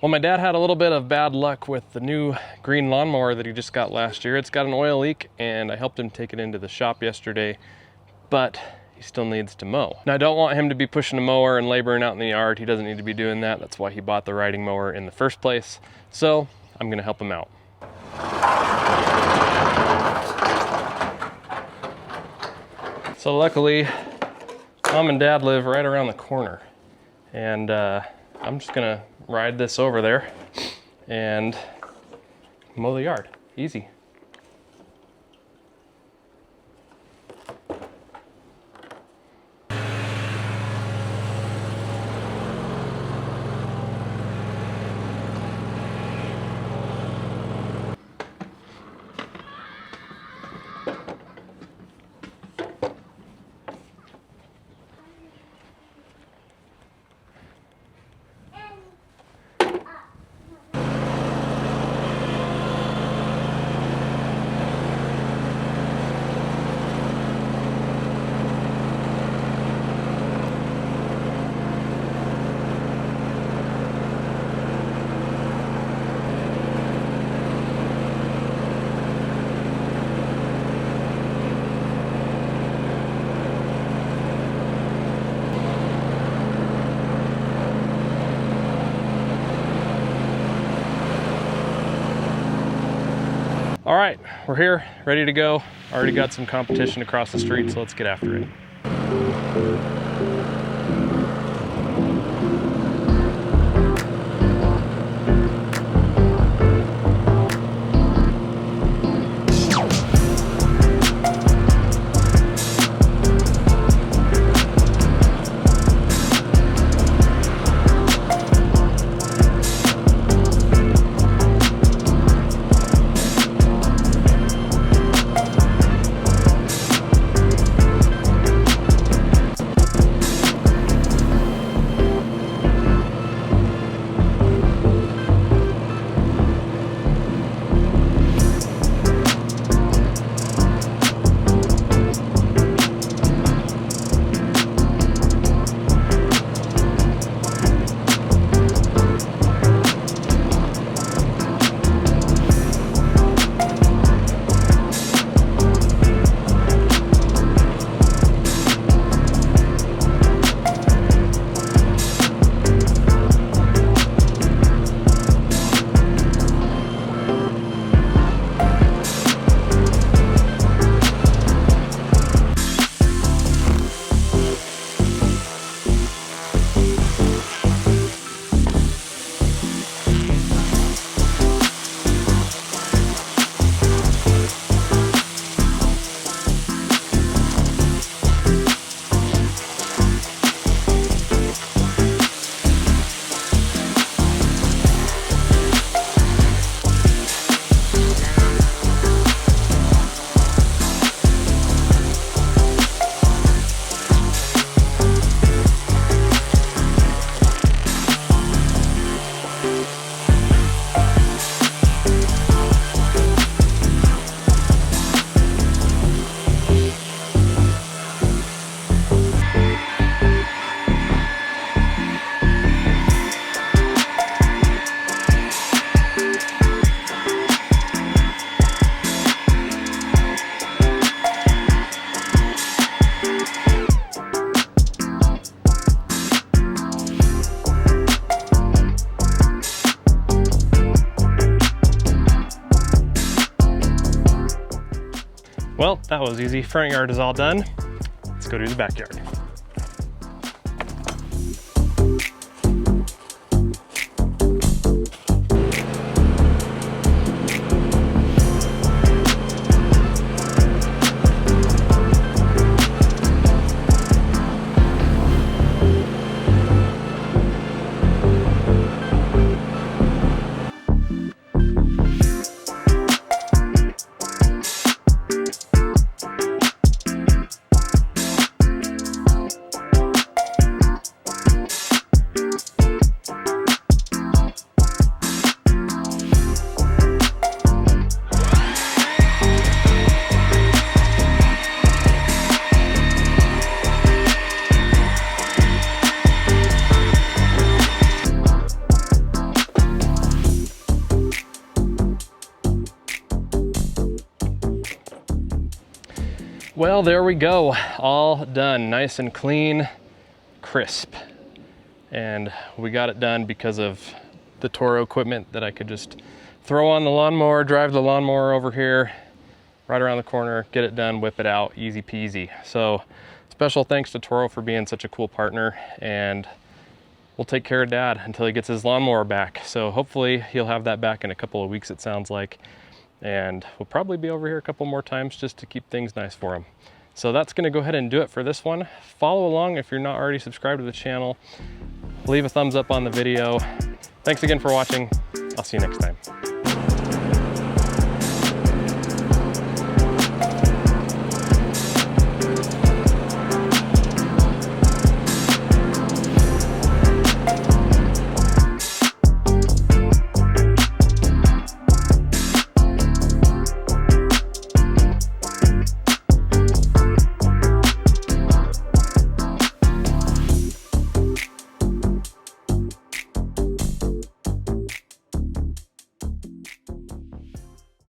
Well, my dad had a little bit of bad luck with the new green lawnmower that he just got last year. It's got an oil leak, and I helped him take it into the shop yesterday, but he still needs to mow. Now, I don't want him to be pushing a mower and laboring out in the yard. He doesn't need to be doing that. That's why he bought the riding mower in the first place. So I'm gonna help him out. So luckily, Mom and Dad live right around the corner, and I'm just gonna ride this over there and mow the yard. Easy. All right, we're here, ready to go. Already got some competition across the street, so let's get after it. Well, that was easy. Front yard is all done. Let's go do the backyard. Well, there we go. All done, nice and clean, crisp. And we got it done because of the Toro equipment that I could just throw on the lawnmower, drive the lawnmower over here, right around the corner, get it done, whip it out, easy peasy. So special thanks to Toro for being such a cool partner, and we'll take care of Dad until he gets his lawnmower back. So hopefully he'll have that back in a couple of weeks, it sounds like. And we'll probably be over here a couple more times just to keep things nice for him. So that's gonna go ahead and do it for this one. Follow along if you're not already subscribed to the channel. Leave a thumbs up on the video. Thanks again for watching. I'll see you next time.